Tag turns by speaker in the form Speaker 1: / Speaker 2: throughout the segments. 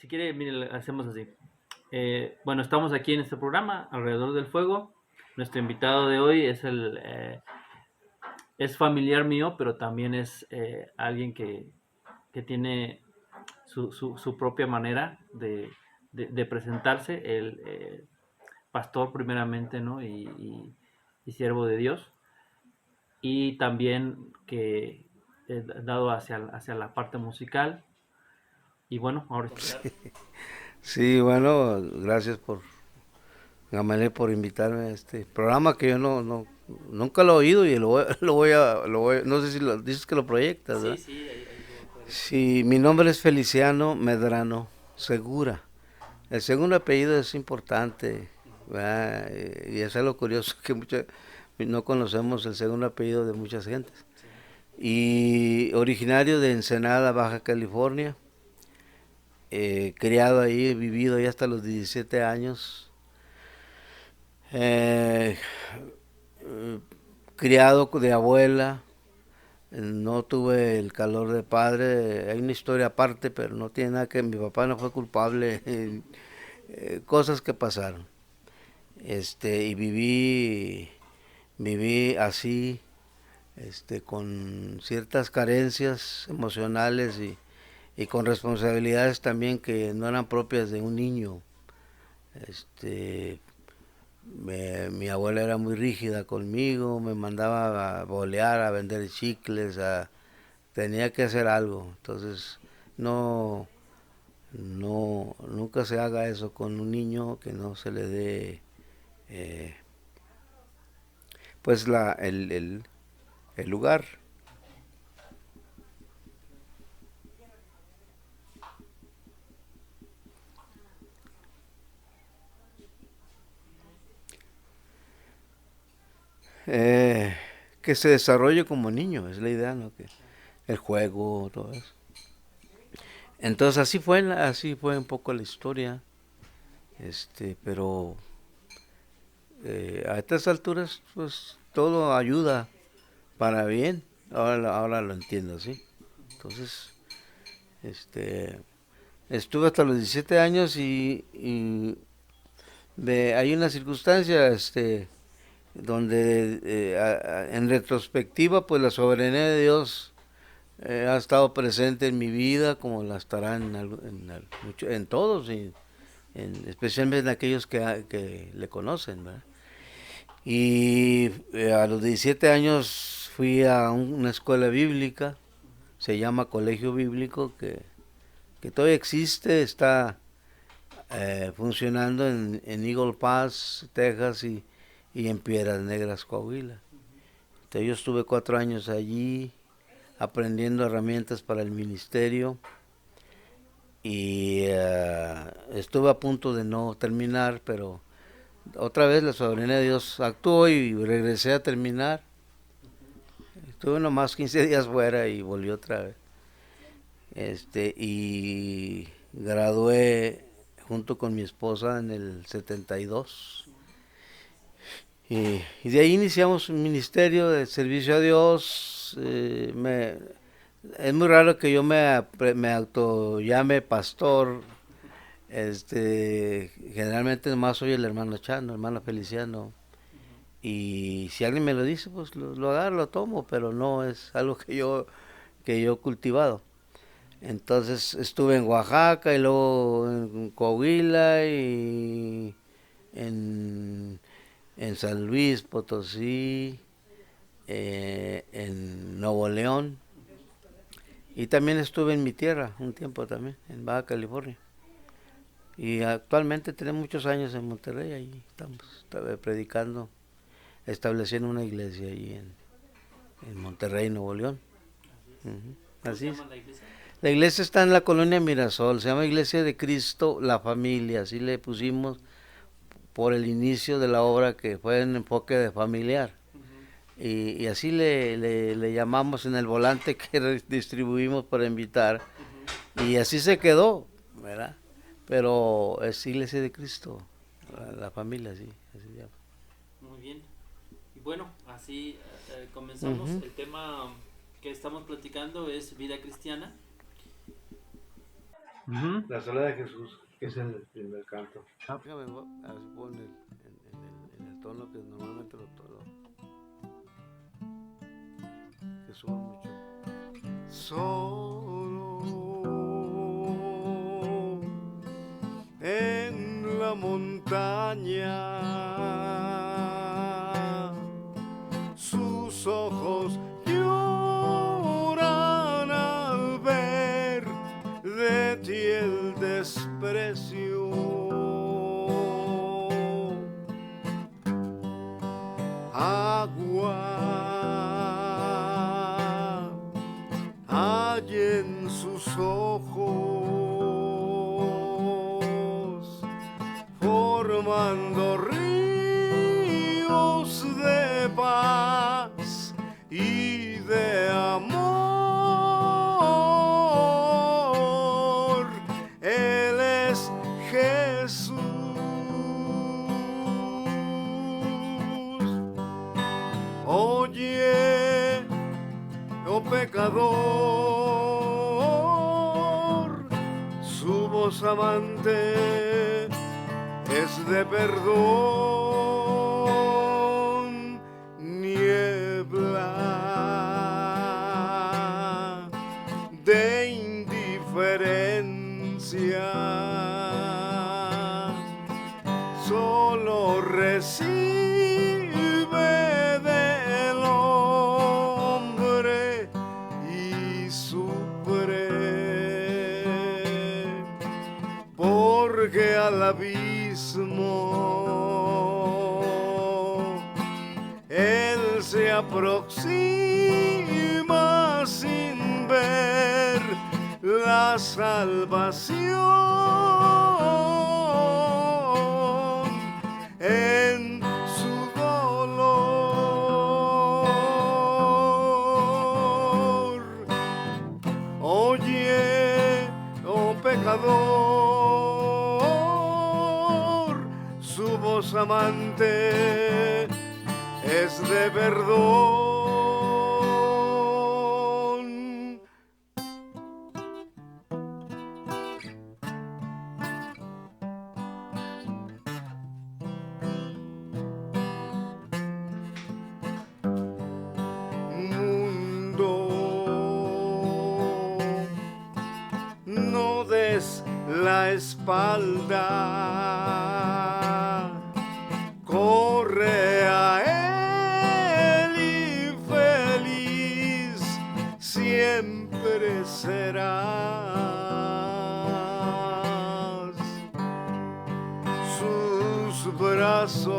Speaker 1: si quiere, mire, hacemos así. Bueno, estamos aquí en este programa, Alrededor del Fuego. Nuestro invitado de hoy es familiar mío, pero también es alguien que tiene su propia manera de presentarse, el pastor primeramente, ¿no? Y siervo de Dios. Y también que dado hacia la parte musical. Y bueno, ahora
Speaker 2: Sí, bueno, gracias por, Gamaliel, por invitarme a este programa que yo nunca lo he oído y no sé si dices que lo proyectas,
Speaker 1: sí,
Speaker 2: ¿verdad?
Speaker 1: sí, ahí lo va a poder escuchar.
Speaker 2: Sí, mi nombre es Feliciano Medrano Segura. El segundo apellido es importante, ¿verdad? Y es algo curioso que no conocemos el segundo apellido de muchas gentes.
Speaker 1: Sí.
Speaker 2: Y originario de Ensenada, Baja California, criado ahí, vivido ahí hasta los 17 años. Eh, Criado de abuela, no tuve el calor de padre, hay una historia aparte, pero no tiene nada que mi papá no fue culpable, cosas que pasaron. Y viví así, con ciertas carencias emocionales y con responsabilidades también que no eran propias de un niño. Este, mi abuela era muy rígida conmigo, me mandaba a bolear, a vender chicles, tenía que hacer algo. Entonces, no, nunca se haga eso con un niño, que no se le dé, eh, pues, el lugar. Eh, que se desarrolle como niño, es la idea, ¿no? Que el juego, todo eso. Entonces así fue un poco la historia, pero a estas alturas, pues todo ayuda para bien. Ahora lo entiendo así. Entonces, este, estuve hasta los 17 años hay una circunstancia, donde en retrospectiva, pues la soberanía de Dios ha estado presente en mi vida, como la estará en todos, especialmente en aquellos que le conocen, ¿verdad? Y a los 17 años fui a una escuela bíblica, se llama Colegio Bíblico, que todavía existe, está funcionando en Eagle Pass, Texas, y en Piedras Negras, Coahuila. Entonces yo estuve 4 años allí aprendiendo herramientas para el ministerio y estuve a punto de no terminar, pero otra vez la soberanía de Dios actuó y regresé a terminar. Estuve nomás 15 días fuera y volví otra vez. Y gradué junto con mi esposa en el 72. Y de ahí iniciamos un ministerio de servicio a Dios. Es muy raro que yo me auto llame pastor. Generalmente nomás soy el hermano Chano, hermano Feliciano. Y si alguien me lo dice, pues lo agarro, lo tomo, pero no es algo que yo he cultivado. Entonces estuve en Oaxaca y luego en Coahuila y en, en San Luis Potosí, en Nuevo León, y también estuve en mi tierra un tiempo también, en Baja California. Y actualmente tenemos muchos años en Monterrey, ahí estamos predicando, estableciendo una iglesia ahí en Monterrey, Nuevo León.
Speaker 1: Así es.
Speaker 2: Ujú,
Speaker 1: ¿Cómo se
Speaker 2: así es.
Speaker 1: llama la iglesia?
Speaker 2: La iglesia está en la colonia Mirasol, se llama Iglesia de Cristo la Familia, así le pusimos por el inicio de la obra, que fue en enfoque de familiar.
Speaker 1: Ujú.
Speaker 2: Y así le llamamos en el volante que distribuimos para invitar.
Speaker 1: Ujú.
Speaker 2: Y así se quedó, ¿verdad? Pero es Iglesia de Cristo, la familia, sí, así se llama.
Speaker 1: Muy bien. Y bueno, así comenzamos.
Speaker 2: Ujú.
Speaker 1: El tema que estamos platicando es vida cristiana. Ujú.
Speaker 3: La soledad de Jesús, que es el primer canto.
Speaker 2: Déjame, a ver si puedo en el tono que normalmente lo tono. Que sube mucho. Solo en la montaña sus ojos lloran al ver de ti el desprecio. Agua hay en sus ojos, formando ríos de paz y de amor. Él es Jesús. Oye, oh pecador, su voz amante es de perdón, niebla de indiferencia, solo recibe del hombre y sufre, porque al abismo él se aproxima sin ver la salvación en su dolor. Oye, oh pecador, su voz amante es de perdón. Mundo, no des la espalda, corre a él y feliz siempre serás. Sus brazos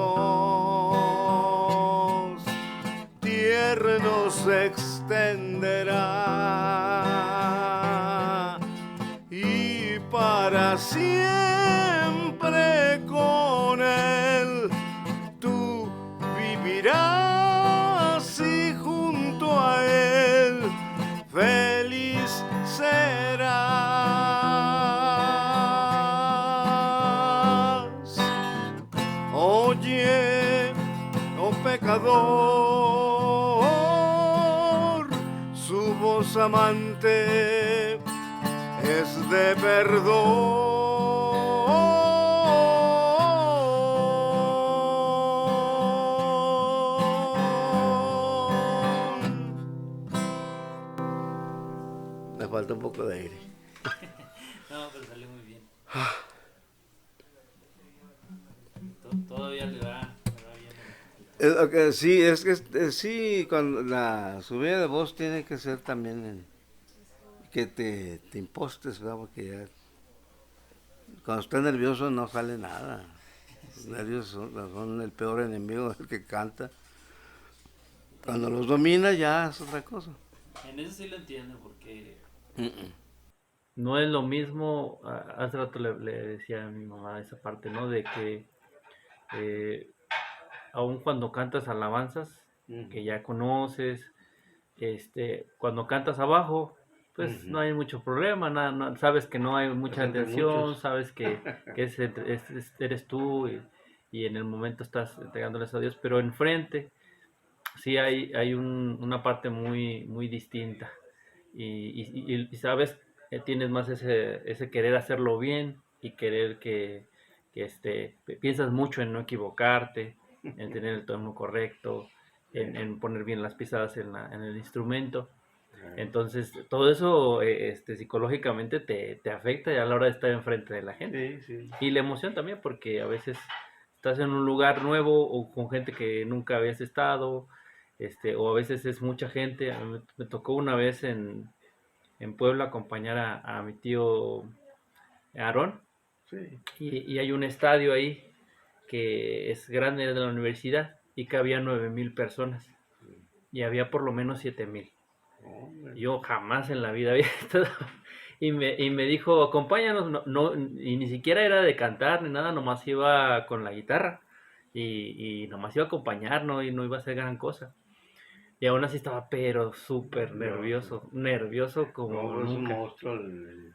Speaker 2: tiernos extenderá y para siempre con él tú vivirás y junto a él feliz serás. Oye, oh pecador, su voz amante es de perdón. Me falta un poco de aire.
Speaker 1: No, pero salió muy bien. Todavía le va bien.
Speaker 2: Sí, es que sí, cuando la subida de voz tiene que ser también que te impostes, ¿verdad? Porque ya cuando estás nervioso no sale nada. Los nervios son el peor enemigo del que canta. Cuando los domina ya es otra cosa.
Speaker 1: En eso sí lo entiendo, porque no es lo mismo. Hace rato le decía a mi mamá esa parte, ¿no? De que aun cuando cantas alabanzas que ya conoces, cuando cantas abajo, pues no hay mucho problema, sabes que no hay mucha atención, sabes que eres tú y en el momento estás entregándoles a Dios, pero enfrente sí hay una parte muy, muy distinta y sabes tienes más ese querer hacerlo bien y querer piensas mucho en no equivocarte, en tener el tono correcto, en poner bien las pisadas en el instrumento. Entonces, todo eso psicológicamente te afecta a la hora de estar enfrente de la gente.
Speaker 3: Sí, sí.
Speaker 1: Y la emoción también, porque a veces estás en un lugar nuevo o con gente que nunca habías estado, o a veces es mucha gente. A mí me tocó una vez en Puebla acompañar a mi tío Aarón,
Speaker 3: Sí.
Speaker 1: y hay un estadio ahí que es grande de la universidad y cabía 9,000 personas y había por lo menos 7,000.
Speaker 3: Hombre.
Speaker 1: Yo jamás en la vida había estado. Y me dijo, acompáñanos, no, y ni siquiera era de cantar ni nada, nomás iba con la guitarra y nomás iba a acompañar, ¿no? Y no iba a hacer gran cosa. Y aún así estaba, pero súper nervioso como
Speaker 3: No, es un
Speaker 1: nunca.
Speaker 3: monstruo el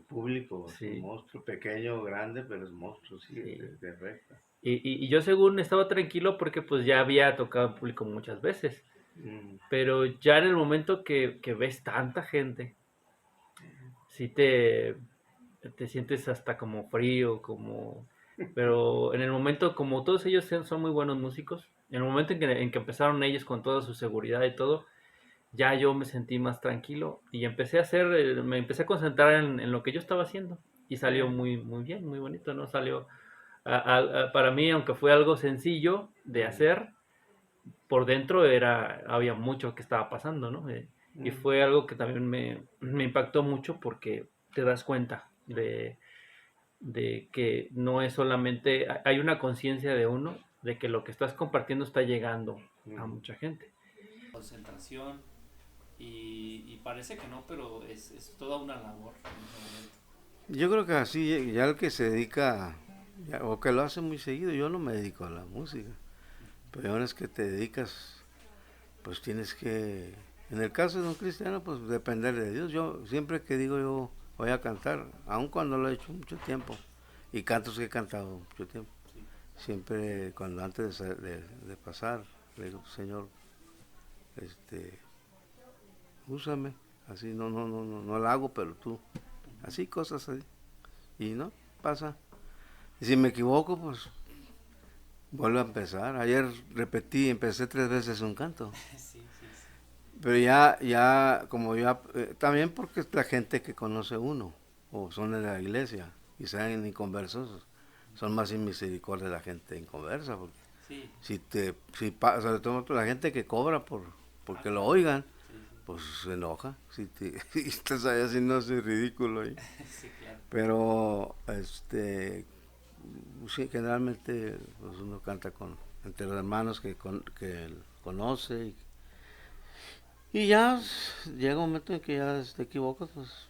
Speaker 3: público, es un
Speaker 1: Sí,
Speaker 3: monstruo pequeño o grande, pero es monstruo, sí,
Speaker 1: sí.
Speaker 3: de recta.
Speaker 1: Y yo según estaba tranquilo porque pues ya había tocado en público muchas veces.
Speaker 3: Mm,
Speaker 1: Pero ya en el momento que ves tanta gente, sí te sientes hasta como frío, pero en el momento, como todos ellos son muy buenos músicos, en el momento en que empezaron ellos con toda su seguridad y todo, ya yo me sentí más tranquilo y me empecé a concentrar en lo que yo estaba haciendo y salió
Speaker 3: eh,
Speaker 1: muy, muy bien, muy bonito, ¿no? Salió, para mí, aunque fue algo sencillo de
Speaker 3: mm,
Speaker 1: hacer, por dentro había mucho que estaba pasando, ¿no? Y
Speaker 3: mm,
Speaker 1: fue algo que también me impactó mucho porque te das cuenta de que no es solamente, hay una conciencia de uno de que lo que estás compartiendo está llegando a
Speaker 3: mm.
Speaker 1: mucha gente. Concentración y parece que no, pero es toda una labor en ese momento.
Speaker 2: Yo creo que así, ya el que se dedica, o que lo hace muy seguido, yo no me dedico a la música, pero ahora es que te dedicas, pues tienes que, en el caso de un cristiano, pues depender de Dios. Yo siempre que digo yo voy a cantar, aun cuando lo he hecho mucho tiempo, y cantos que he cantado mucho tiempo,
Speaker 1: Sí.
Speaker 2: siempre cuando antes de pasar, le digo, Señor, este, úsame, así no lo hago, pero tú, así cosas así, y no, pasa. Y si me equivoco, pues vuelvo a empezar. Ayer empecé 3 veces un canto.
Speaker 1: Sí, sí, sí.
Speaker 2: Pero ya, como ya, también porque es la gente que conoce uno, o son de la iglesia, y sean inconversos, son más sin misericordia la gente inconversa, porque
Speaker 1: Sí,
Speaker 2: sobre todo la gente que cobra porque lo
Speaker 1: claro.
Speaker 2: oigan,
Speaker 1: Sí, sí.
Speaker 2: pues se enoja, si estás ahí haciendo ese ridículo ahí.
Speaker 1: Sí, claro.
Speaker 2: Pero, sí, generalmente pues uno canta entre los hermanos que conoce y ya llega un momento en que ya te equivocas, pues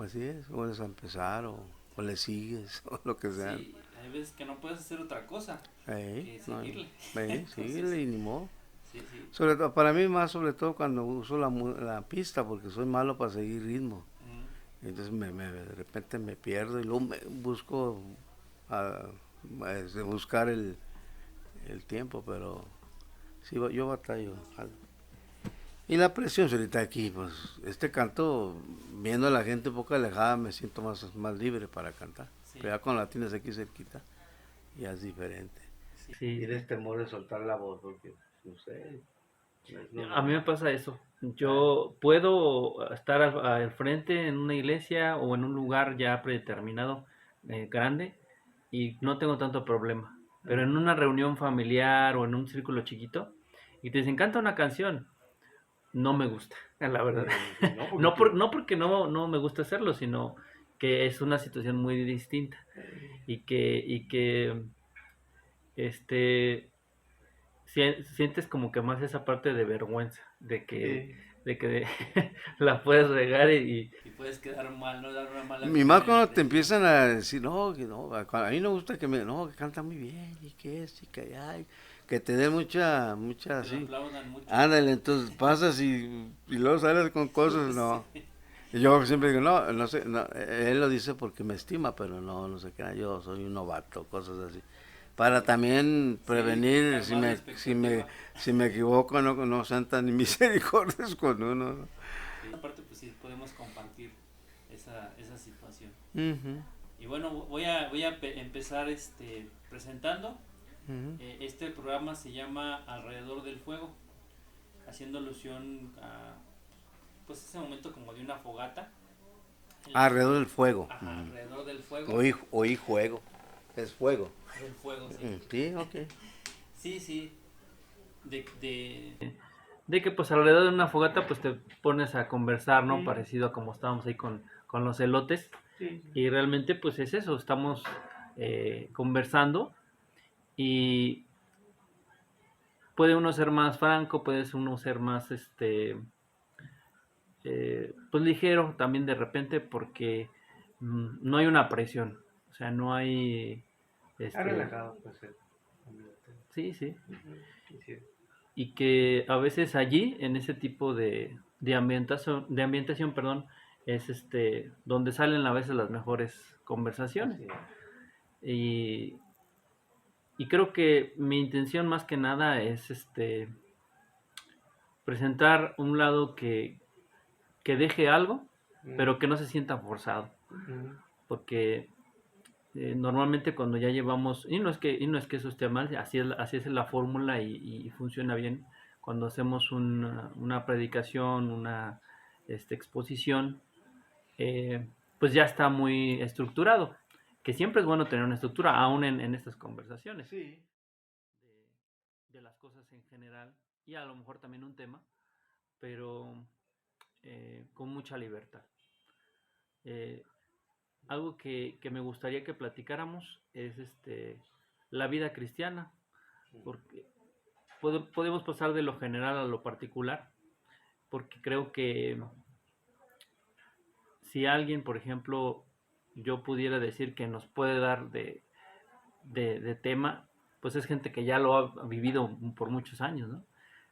Speaker 2: así es, vuelves a empezar o le sigues o lo que sea.
Speaker 1: Sí, hay veces que no puedes hacer otra cosa que
Speaker 2: No,
Speaker 1: seguirle.
Speaker 2: síguele
Speaker 1: Entonces,
Speaker 2: y ni modo.
Speaker 1: sí, sí.
Speaker 2: Sobre todo, para mí más sobre todo cuando uso la pista, porque soy malo para seguir ritmo. Entonces de repente me pierdo y luego busco a, buscar el tiempo, pero sí, yo batallo. Y la presión ahorita aquí, pues este canto, viendo a la gente un poco alejada, me siento más libre para cantar.
Speaker 1: Sí,
Speaker 2: Pero ya con la tienes aquí cerquita, ya es diferente.
Speaker 1: sí. Sí.
Speaker 3: Tienes temor de soltar la voz, porque, no sé, es lo
Speaker 1: A mí me
Speaker 3: normal.
Speaker 1: pasa eso.
Speaker 3: Ah,
Speaker 1: Yo puedo estar al frente en una iglesia o en un lugar ya predeterminado, grande, y no tengo tanto problema. Pero en
Speaker 3: mm,
Speaker 1: una reunión familiar o en un círculo chiquito, y te encanta una canción, no me gusta, la verdad.
Speaker 3: sí, no, porque
Speaker 1: No, no porque no me gusta hacerlo, sino que es una situación muy distinta y que este sientes como que más esa parte de vergüenza,
Speaker 3: sí.
Speaker 1: de que la puedes regar y puedes quedar mal, no dar una mala
Speaker 2: Mi más
Speaker 1: primera
Speaker 2: cuando te
Speaker 1: impresión.
Speaker 2: empiezan a decir, no, que no, a mí no me gusta no, que canta muy bien, y que es, y que ay, que te den mucha
Speaker 1: Que lo
Speaker 2: así.
Speaker 1: aplaudan mucho.
Speaker 2: Ándale, entonces pasas y luego sales con cosas, no.
Speaker 1: Sí,
Speaker 2: Y yo siempre digo, no sé, no, él lo dice porque me estima, pero no sé qué, yo soy un novato, cosas así. Para también
Speaker 1: sí,
Speaker 2: prevenir,
Speaker 1: calmar la expectativa.
Speaker 2: si me equivoco, no sean tan misericordios con uno, ¿no?
Speaker 1: aparte pues sí podemos compartir esa situación.
Speaker 2: Ujú,
Speaker 1: Y bueno, empezar presentando. Este programa se llama Alrededor del Fuego, haciendo alusión a pues ese momento como de una fogata en la
Speaker 2: alrededor
Speaker 1: que,
Speaker 2: del fuego.
Speaker 1: ajá,
Speaker 2: Ujú.
Speaker 1: alrededor del fuego,
Speaker 2: Oí juego. Es fuego.
Speaker 1: del fuego, sí.
Speaker 2: Sí, ok.
Speaker 1: Sí, sí, de que pues alrededor de una fogata pues te pones a conversar, ¿no? Parecido a como estábamos ahí con los elotes. Y realmente pues es eso, estamos conversando y puede uno ser más franco, puede uno ser más pues ligero también de repente porque no hay una presión, o sea, no hay
Speaker 3: Está relajado, pues, el ambiente.
Speaker 1: sí, sí,
Speaker 3: Y sí,
Speaker 1: y que a veces allí en ese tipo de ambientación, perdón, es donde salen a veces las mejores conversaciones.
Speaker 3: así es.
Speaker 1: Y, y creo que mi intención más que nada es presentar un lado que deje algo, pero que no se sienta forzado,
Speaker 3: Ujú.
Speaker 1: porque normalmente cuando ya llevamos, y no es que eso esté mal, así es la fórmula y funciona bien, cuando hacemos una predicación, una exposición, pues ya está muy estructurado, que siempre es bueno tener una estructura, aún en estas conversaciones,
Speaker 2: Sí.
Speaker 1: de las cosas en general, y a lo mejor también un tema, pero con mucha libertad. Eh, Algo que me gustaría que platicáramos es la vida cristiana, porque podemos pasar de lo general a lo particular, porque creo que si alguien, por ejemplo, yo pudiera decir que nos puede dar de tema, pues es gente que ya lo ha vivido por muchos años, ¿no?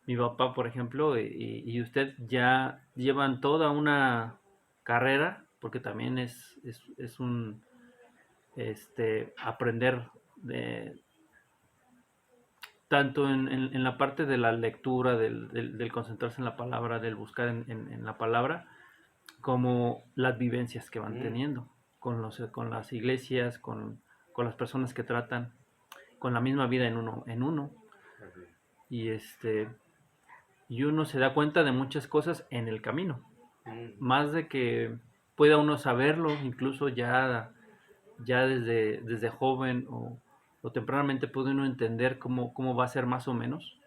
Speaker 1: Mi papá, por ejemplo, y usted ya llevan toda una carrera, porque también es un aprender de, tanto en la parte de la lectura, del concentrarse en la palabra, del buscar en la palabra, como las vivencias que van teniendo con las iglesias, con las personas que tratan, con la misma vida en uno.
Speaker 3: Así es.
Speaker 1: Y y uno se da cuenta de muchas cosas en el camino, más de que pueda uno saberlo, incluso ya desde joven o tempranamente puede uno entender cómo va a ser más o menos.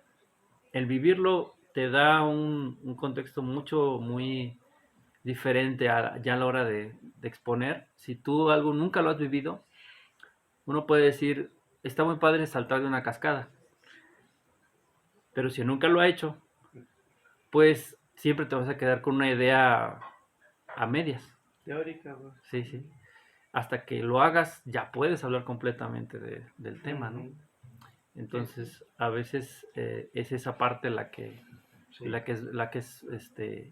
Speaker 1: El vivirlo te da un contexto muy diferente ya a la hora de exponer. Si tú algo nunca lo has vivido, uno puede decir, está muy padre saltar de una cascada, pero si nunca lo ha hecho, pues siempre te vas a quedar con una idea a medias.
Speaker 3: Teórica, pues.
Speaker 1: Sí, sí. Hasta que lo hagas, ya puedes hablar completamente del tema, ¿no?
Speaker 3: Ujú.
Speaker 1: Entonces, a veces es esa parte la que,
Speaker 3: Sí.
Speaker 1: la que es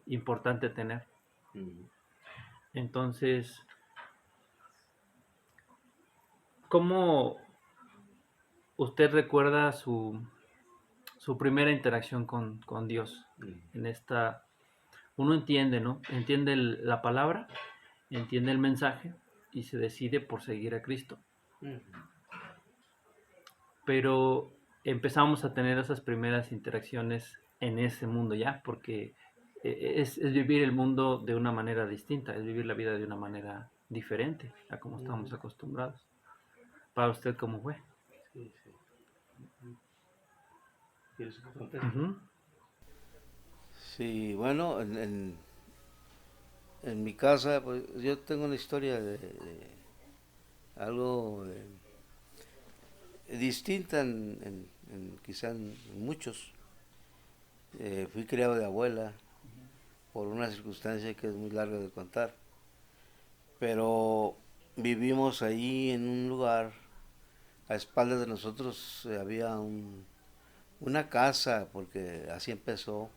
Speaker 1: importante tener.
Speaker 3: Ujú.
Speaker 1: Entonces, ¿cómo usted recuerda su primera interacción con Dios?
Speaker 3: Ujú.
Speaker 1: En uno entiende, ¿no? Entiende la palabra, entiende el mensaje y se decide por seguir a Cristo.
Speaker 3: Ujú.
Speaker 1: Pero empezamos a tener esas primeras interacciones en ese mundo ya, porque es vivir el mundo de una manera distinta, es vivir la vida de una manera diferente a como estamos
Speaker 3: Ujú.
Speaker 1: acostumbrados. Para usted, ¿cómo fue?
Speaker 3: Sí, sí. Ujú. ¿Quieres que conteste?
Speaker 2: Ujú. Sí, bueno, en mi casa, pues yo tengo una historia de algo distinta quizá en muchos. Fui criado de abuela por una circunstancia que es muy larga de contar, pero vivimos ahí en un lugar, a espaldas de nosotros había una casa, porque así empezó.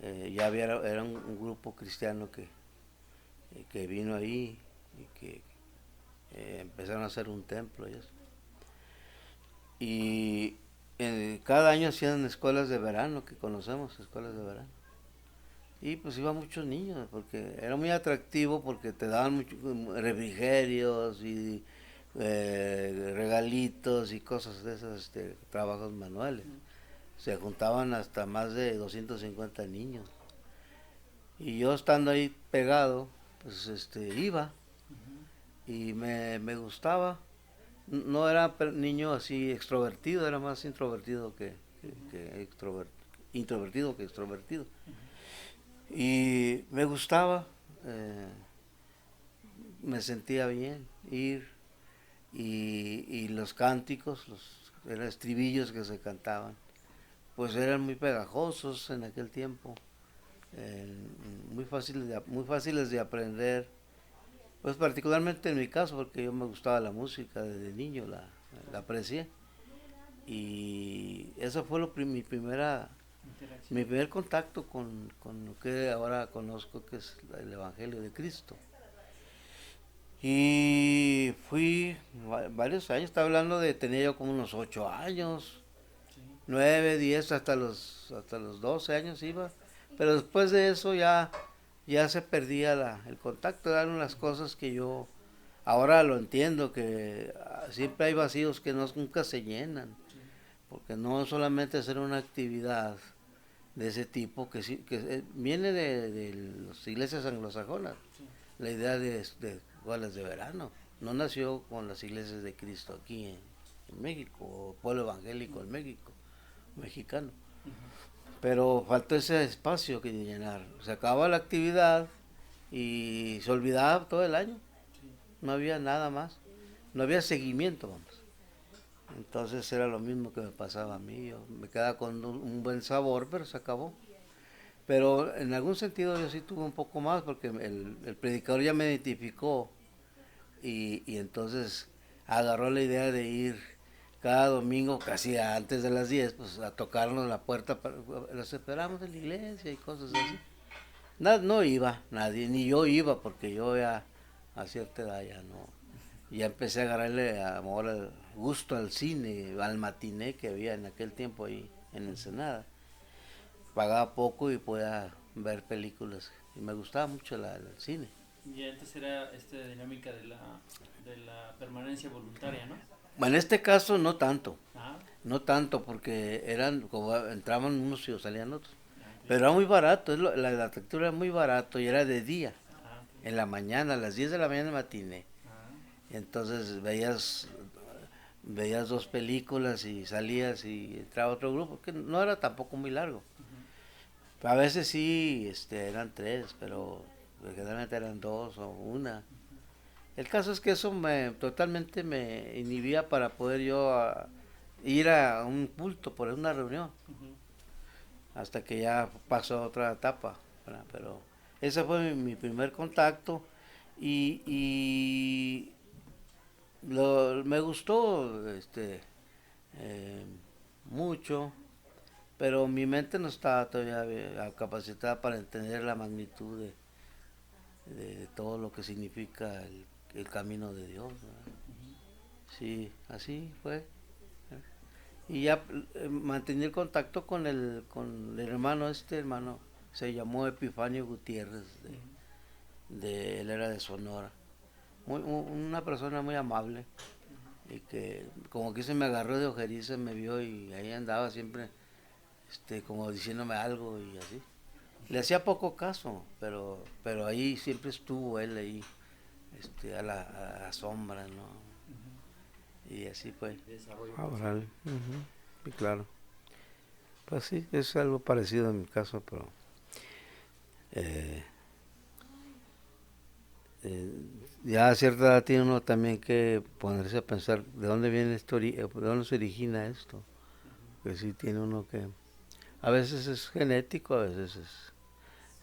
Speaker 2: Ya era un grupo cristiano que vino ahí y que empezaron a hacer un templo y eso. Y cada año hacían escuelas de verano, que conocemos, escuelas de verano. y pues iban muchos niños, porque era muy atractivo, porque te daban muchos refrigerios y regalitos y cosas de esos, trabajos manuales. Se juntaban hasta más de 250 niños. Y yo estando ahí pegado, pues iba y me gustaba. No era niño así extrovertido, era más introvertido que introvertido que extrovertido. Y me gustaba, eh, me sentía bien ir y los cánticos, los eran estribillos que se cantaban, pues eran muy pegajosos en aquel tiempo, eh, muy fáciles de aprender, pues particularmente en mi caso, porque yo me gustaba la música desde niño, la aprecié. Y eso fue mi primer contacto con lo que ahora conozco que es el Evangelio de Cristo. Y fui varios años, estaba hablando de, tenía yo como unos 8 años, 9, 10, hasta los 12 años iba. Pero después de eso ya se perdía el contacto, eran unas cosas que yo ahora lo entiendo, que siempre hay vacíos que nunca se llenan, porque no solamente hacer una actividad de ese tipo que, viene de las iglesias anglosajonas, la idea de escuelas de verano, no nació con las iglesias de Cristo aquí en México, o pueblo evangélico en México, mexicano. Pero faltó ese espacio que llenar. Se acababa la actividad y se olvidaba todo el año. No había nada más. No había seguimiento, vamos. Entonces era lo mismo que me pasaba a mí. Yo me quedaba con un buen sabor, pero se acabó. Pero en algún sentido yo sí tuve un poco más porque el predicador ya me identificó y entonces agarró la idea de ir cada domingo, casi antes de las 10, pues a tocarnos la puerta, los esperamos en la iglesia y cosas así. No iba nadie, ni yo iba, porque yo ya a cierta edad ya no. Ya empecé a agarrarle amor, el gusto al cine, al matiné que había en aquel tiempo ahí en Ensenada. Pagaba poco y podía ver películas. Y me gustaba mucho el cine.
Speaker 1: Y antes era esta dinámica de la permanencia voluntaria, ¿no?
Speaker 2: En este caso no tanto.
Speaker 1: Ah,
Speaker 2: No tanto, porque eran, como entraban unos y salían otros.
Speaker 1: ok.
Speaker 2: Pero era muy barato, la arquitectura era muy barato y era de día,
Speaker 1: Ah, ok.
Speaker 2: en la mañana, a las 10 de la mañana matiné.
Speaker 1: Ah,
Speaker 2: Y entonces veías dos películas y salías y entraba otro grupo, que no era tampoco muy largo. A veces sí, eran tres, pero generalmente eran dos o una. El caso es que eso totalmente me inhibía para poder yo ir a un culto, por una reunión,
Speaker 1: ujú.
Speaker 2: hasta que ya pasó a otra etapa, ¿verdad? Pero ese fue mi primer contacto y me gustó eh, mucho, pero mi mente no estaba todavía capacitada para entender la magnitud de todo lo que significa el camino de Dios, ¿verdad? Sí, así fue. Y ya mantenía el contacto con el hermano, hermano se llamó Epifanio Gutiérrez, él era de Sonora. Una persona muy amable y que como que se me agarró de ojeriza, me vio y ahí andaba siempre como diciéndome algo y así. Le hacía poco caso, pero ahí siempre estuvo él ahí, a la sombra, ¿no? Y así fue. Órale. Ujú. Sí, claro. Pues sí, es algo parecido en mi caso, pero eh, eh, ya a cierta edad tiene uno también que ponerse a pensar de dónde viene de dónde se origina esto. Que sí tiene uno que, a veces es genético, a veces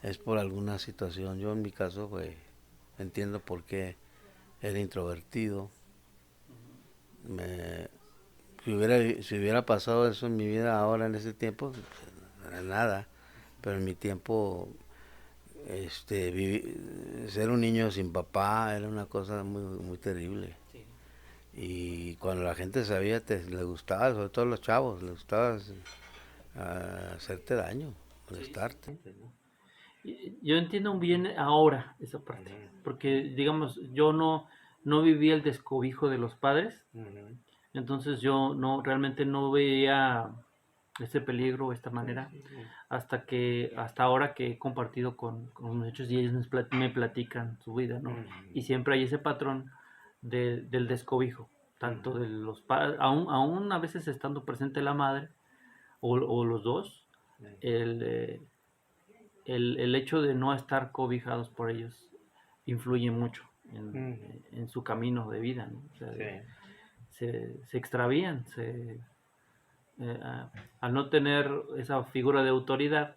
Speaker 2: es por alguna situación. Yo en mi caso, pues, entiendo por qué era introvertido. Me, si hubiera pasado eso en mi vida ahora en ese tiempo, pues, no era nada. Pero en mi tiempo, ser un niño sin papá era una cosa muy, muy terrible.
Speaker 1: Sí.
Speaker 2: Y cuando la gente sabía, le gustaba, sobre todo los chavos, les gustaba hacerte daño,
Speaker 1: Sí,
Speaker 2: molestarte.
Speaker 1: sí. Yo entiendo bien ahora esa parte,
Speaker 3: Ujú,
Speaker 1: porque digamos, yo no viví el descobijo de los padres,
Speaker 3: ujú.
Speaker 1: entonces yo no realmente no veía ese peligro, esta
Speaker 3: Sí,
Speaker 1: manera,
Speaker 3: sí, sí.
Speaker 1: hasta ahora que he compartido con muchos y ellos me platican su vida, ¿no?
Speaker 3: Ujú,
Speaker 1: Y siempre hay ese patrón del descobijo, tanto
Speaker 3: ujú,
Speaker 1: de los padres, aún a veces estando presente la madre o los dos, el, eh, el hecho de no estar cobijados por ellos influye mucho
Speaker 3: ujú.
Speaker 1: en su camino de vida, ¿no? O sea,
Speaker 3: Sí.
Speaker 1: se extravían, al no tener esa figura de autoridad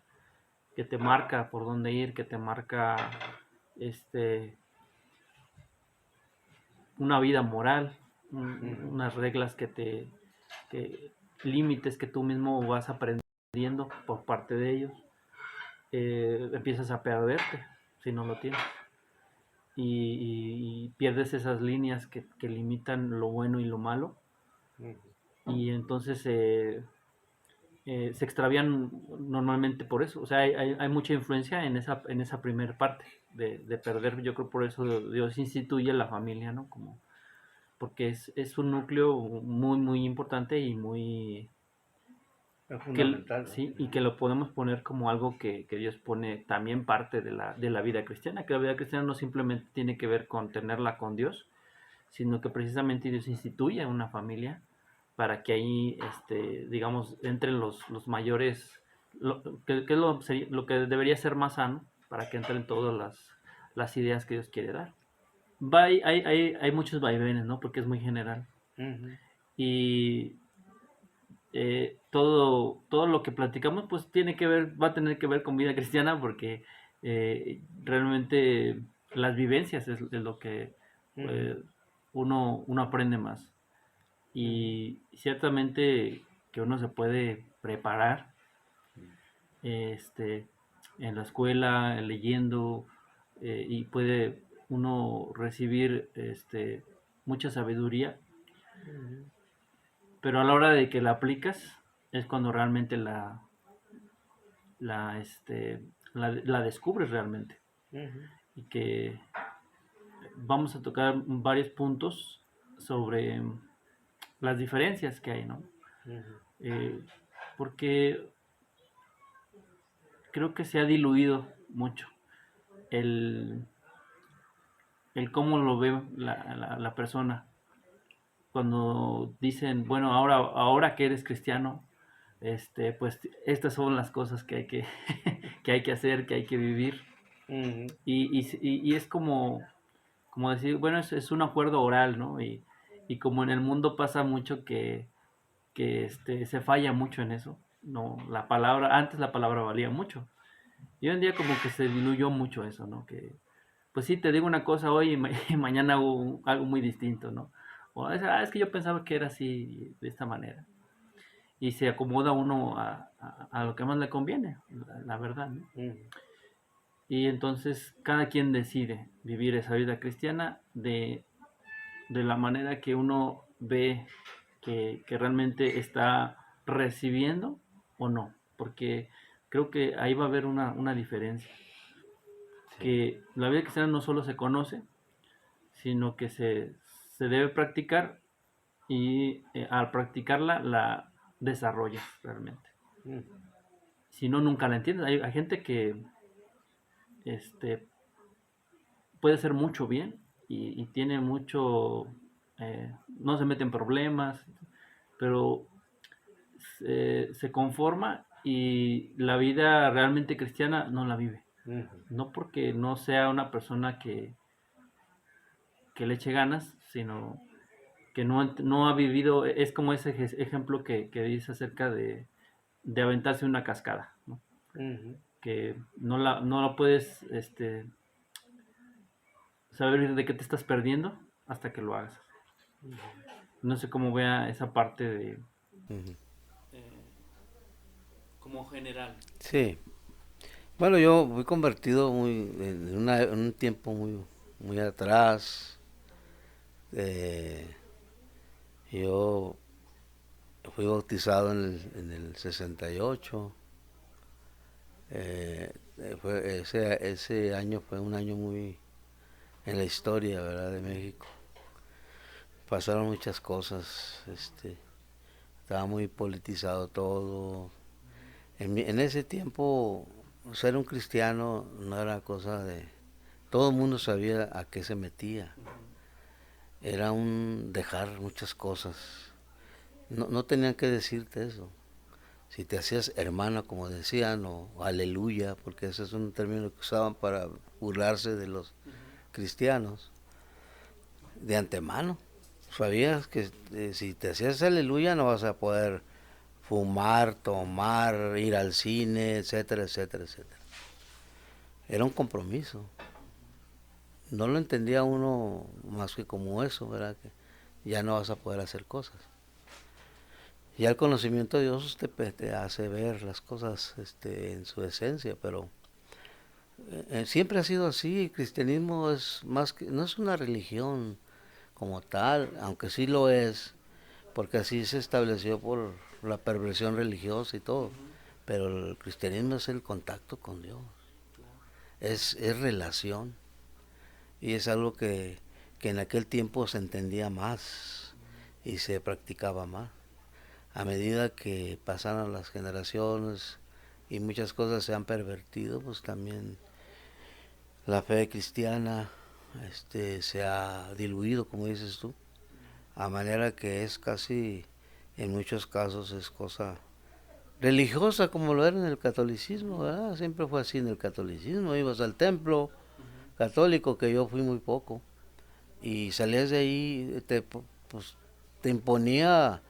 Speaker 1: que te marca por dónde ir, que te marca este, una vida moral,
Speaker 3: Ujú,
Speaker 1: unas reglas que, límites que tú mismo vas aprendiendo por parte de ellos, empiezas a perderte si no lo tienes. Y pierdes esas líneas que limitan lo bueno y lo malo,
Speaker 3: ujú.
Speaker 1: y entonces se extravían normalmente por eso. O sea, hay mucha influencia en esa primera parte de perder. Yo creo por eso Dios instituye la familia, ¿no? Como, porque es un núcleo muy, muy importante y muy,
Speaker 3: Es fundamental, ¿no?
Speaker 1: sí, y que lo podemos poner como algo que Dios pone también parte de la vida cristiana, que la vida cristiana no simplemente tiene que ver con tenerla con Dios, sino que precisamente Dios instituye una familia para que ahí, digamos, entren los mayores, que es lo que debería ser más sano, para que entren todas las ideas que Dios quiere dar. Hay muchos vaivenes, ¿no? Porque es muy general.
Speaker 3: Ujú,
Speaker 1: Y todo lo que platicamos, pues va a tener que ver con vida cristiana, porque realmente las vivencias es lo que
Speaker 3: ujú,
Speaker 1: eh, uno aprende más.
Speaker 3: ujú,
Speaker 1: Y ciertamente que uno se puede preparar este, en la escuela, leyendo, y puede uno recibir mucha sabiduría,
Speaker 3: ujú,
Speaker 1: pero a la hora de que la aplicas es cuando realmente la, este, la descubres realmente.
Speaker 3: ujú,
Speaker 1: Y que vamos a tocar varios puntos sobre las diferencias que hay, ¿no?
Speaker 3: ujú.
Speaker 1: Eh, porque creo que se ha diluido mucho el, el cómo lo ve la persona. Cuando dicen, bueno, ahora que eres cristiano, pues estas son las cosas que hay que hay que hacer, que hay que vivir.
Speaker 3: Ujú,
Speaker 1: Y es como decir, bueno, es un acuerdo oral, ¿no? Y como en el mundo pasa mucho que se falla mucho en eso, no, antes la palabra valía mucho. Y hoy en día como que se diluyó mucho eso, ¿no? Que, pues sí, te digo una cosa hoy y, y mañana hago algo muy distinto, ¿no? O es que yo pensaba que era así, de esta manera. Y se acomoda uno a lo que más le conviene, la verdad, ¿no?
Speaker 3: ujú.
Speaker 1: Y entonces cada quien decide vivir esa vida cristiana de la manera que uno ve que realmente está recibiendo o no. Porque creo que ahí va a haber una diferencia.
Speaker 3: Sí.
Speaker 1: Que la vida cristiana no solo se conoce, sino que se debe practicar, y al practicarla la desarrollas realmente.
Speaker 3: Ujú,
Speaker 1: Si no, nunca la entiendes. Hay gente que este, puede hacer mucho bien y tiene mucho, no se mete en problemas, pero se conforma y la vida realmente cristiana no la vive.
Speaker 3: ujú.
Speaker 1: No porque no sea una persona que le eche ganas, sino que no ha vivido, es como ese ejemplo que dice acerca de aventarse una cascada, ¿no?
Speaker 3: Ujú.
Speaker 1: Que no la puedes saber de qué te estás perdiendo hasta que lo hagas. No sé cómo vea esa parte
Speaker 2: Ujú.
Speaker 1: eh, como general.
Speaker 2: Sí. Bueno, yo fui convertido en un tiempo muy atrás. eh, yo fui bautizado en el 68. ese año fue un año muy en la historia, ¿verdad? De México. Pasaron muchas cosas, estaba muy politizado todo. En ese tiempo, ser un cristiano no era cosa de... Todo el mundo sabía a qué se metía. Era un dejar muchas cosas. No tenían que decirte eso. Si te hacías hermana, como decían, o aleluya, porque ese es un término que usaban para burlarse de los cristianos, de antemano. Sabías que si te hacías aleluya no vas a poder fumar, tomar, ir al cine, etcétera, etcétera, etcétera. Era un compromiso. No lo entendía uno más que como eso, ¿verdad? Que ya no vas a poder hacer cosas. Ya el conocimiento de Dios te hace ver las cosas en su esencia, pero siempre ha sido así. El cristianismo es más que, no es una religión como tal, aunque sí lo es, porque así se estableció por la perversión religiosa y todo. Pero el cristianismo es el contacto con Dios, es relación, y es algo que en aquel tiempo se entendía más y se practicaba más. A medida que pasaron las generaciones y muchas cosas se han pervertido, pues también la fe cristiana se ha diluido, como dices tú, a manera que es casi, en muchos casos es cosa religiosa, como lo era en el catolicismo, ¿verdad? Siempre fue así en el catolicismo. Ibas al templo católico, que yo fui muy poco, y salías de ahí, pues, te imponía,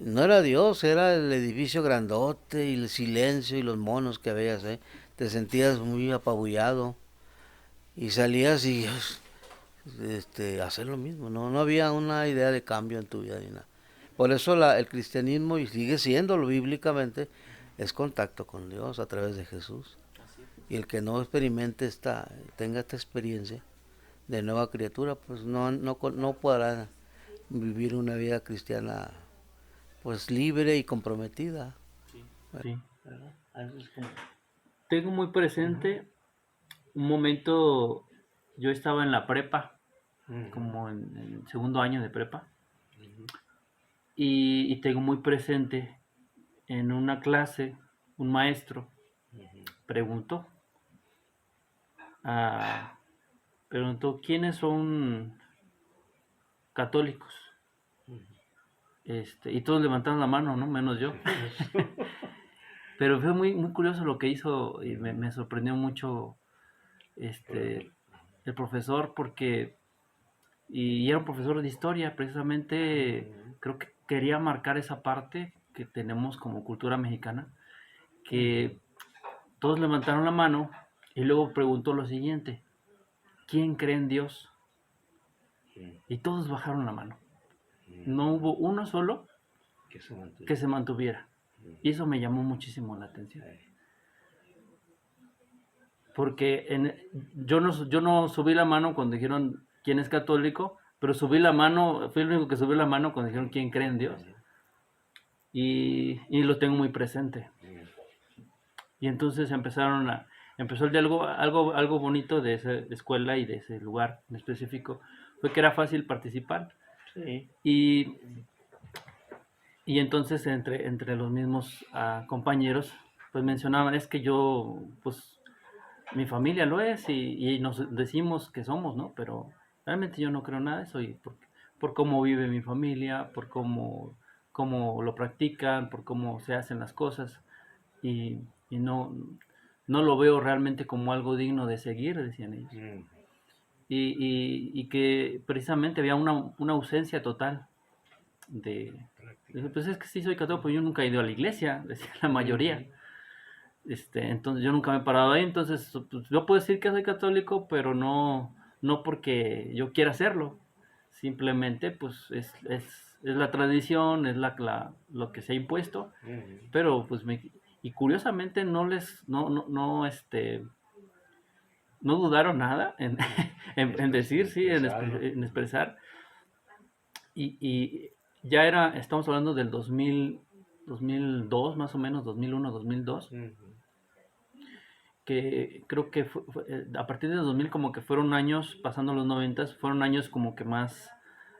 Speaker 2: no era Dios, era el edificio grandote y el silencio y los monos que veías, ¿eh? Te sentías muy apabullado y salías y hacer lo mismo. No había una idea de cambio en tu vida ni nada. Por eso el cristianismo, y sigue siéndolo bíblicamente, es contacto con Dios a través de Jesús. Y el que no experimente tenga esta experiencia de nueva criatura, pues no podrá vivir una vida cristiana pues libre y comprometida.
Speaker 1: Sí.
Speaker 2: ¿Verdad? Eso es como...
Speaker 1: Tengo muy presente un momento, yo estaba en la prepa, como en segundo año de prepa, y tengo muy presente en una clase, un maestro preguntó, ah, preguntó quiénes son católicos. Y todos levantaron la mano, ¿no? Menos yo. Pero fue muy, muy curioso lo que hizo y me sorprendió mucho el profesor porque, y era un profesor de historia, precisamente creo que quería marcar esa parte que tenemos como cultura mexicana, que todos levantaron la mano y luego preguntó lo siguiente, ¿quién cree en Dios? Y todos bajaron la mano. No hubo uno solo que se mantuviera. Y eso me llamó muchísimo la atención. Porque yo no subí la mano cuando dijeron quién es católico, pero subí la mano, fui el único que subió la mano cuando dijeron quién cree en Dios. Y lo tengo muy presente. Y entonces empezó el diálogo, algo bonito de esa escuela y de ese lugar en específico, fue que era fácil participar.
Speaker 2: Sí.
Speaker 1: Y entonces entre los mismos compañeros, pues mencionaban, es que yo, pues mi familia lo es y nos decimos que somos, ¿no? Pero realmente yo no creo nada de eso y por cómo vive mi familia, por cómo lo practican, por cómo se hacen las cosas y no lo veo realmente como algo digno de seguir, decían ellos. Y que precisamente había una ausencia total pues es que sí soy católico, pero yo nunca he ido a la iglesia, decía la mayoría. Entonces yo nunca me he parado ahí, entonces pues, yo puedo decir que soy católico, pero no porque yo quiera hacerlo, simplemente pues es la tradición, es lo que se ha impuesto, pero pues y curiosamente no dudaron nada en decir, sí, en expresar, y ya estamos hablando del 2002 más o menos, 2001, 2002. que creo que a partir de 2000 como que fueron años, pasando los 90, fueron años como que más,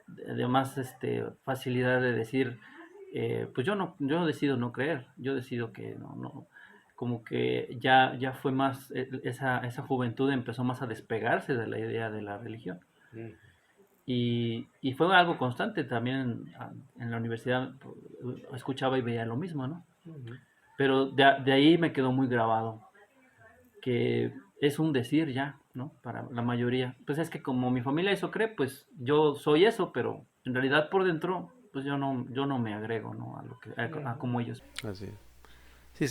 Speaker 1: de más facilidad de decir, pues yo decido no creer, yo decido que no, como que ya fue más, esa juventud empezó más a despegarse de la idea de la religión.
Speaker 3: Mm.
Speaker 1: Y fue algo constante también en la universidad, escuchaba y veía lo mismo, ¿no?
Speaker 3: Ujú.
Speaker 1: Pero de ahí me quedó muy grabado, que es un decir ya, ¿no? Para la mayoría. Pues es que como mi familia eso cree, pues yo soy eso, pero en realidad por dentro, pues yo no me agrego, ¿no? A lo que, a como ellos.
Speaker 2: Así es. Sí,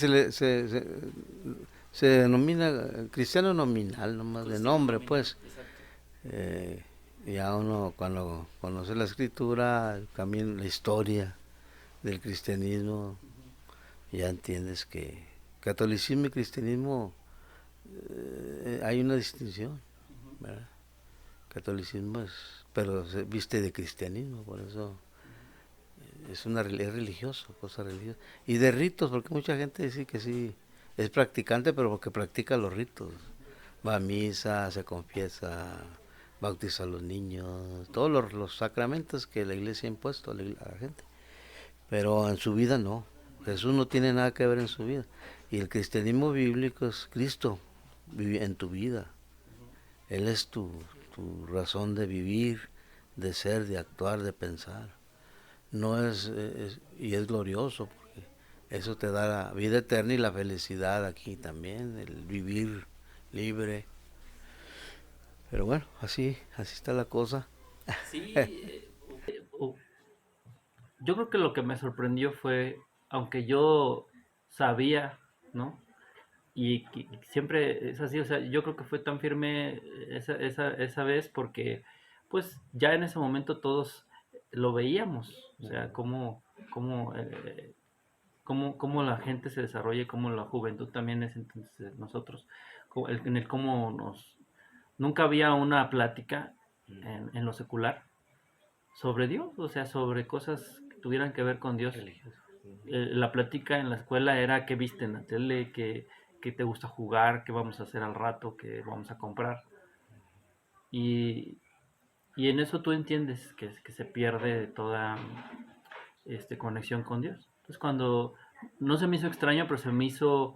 Speaker 2: se denomina cristiano nominal, nomás de nombre, pues. Eh, ya uno cuando conoce la escritura, el camino, la historia del cristianismo, ya entiendes que catolicismo y cristianismo hay una distinción, ¿verdad? Catolicismo es, pero se viste de cristianismo, por eso es religioso, cosa religiosa. Y de ritos, porque mucha gente dice que sí, es practicante, pero porque practica los ritos. Va a misa, se confiesa, bautiza a los niños, todos los sacramentos que la iglesia ha impuesto a la gente. Pero en su vida no. Jesús no tiene nada que ver en su vida. Y el cristianismo bíblico es Cristo en tu vida. Él es tu razón de vivir, de ser, de actuar, de pensar. No y es glorioso porque eso te da la vida eterna y la felicidad aquí también, el vivir libre. Pero bueno, así está la cosa.
Speaker 1: Sí, yo creo que lo que me sorprendió fue, aunque yo sabía, ¿no? Y siempre es así, o sea, yo creo que fue tan firme esa vez porque, pues, ya en ese momento todos lo veíamos, o sea, cómo la gente se desarrolla y cómo la juventud también es entonces nosotros, en el cómo nunca había una plática en lo secular sobre Dios, o sea, sobre cosas que tuvieran que ver con Dios.
Speaker 3: Religioso.
Speaker 1: La plática en la escuela era qué viste en la tele, qué te gusta jugar, qué vamos a hacer al rato, qué vamos a comprar. Y, y en eso tú entiendes que se pierde toda conexión con Dios. Entonces cuando no se me hizo extraño, pero se me hizo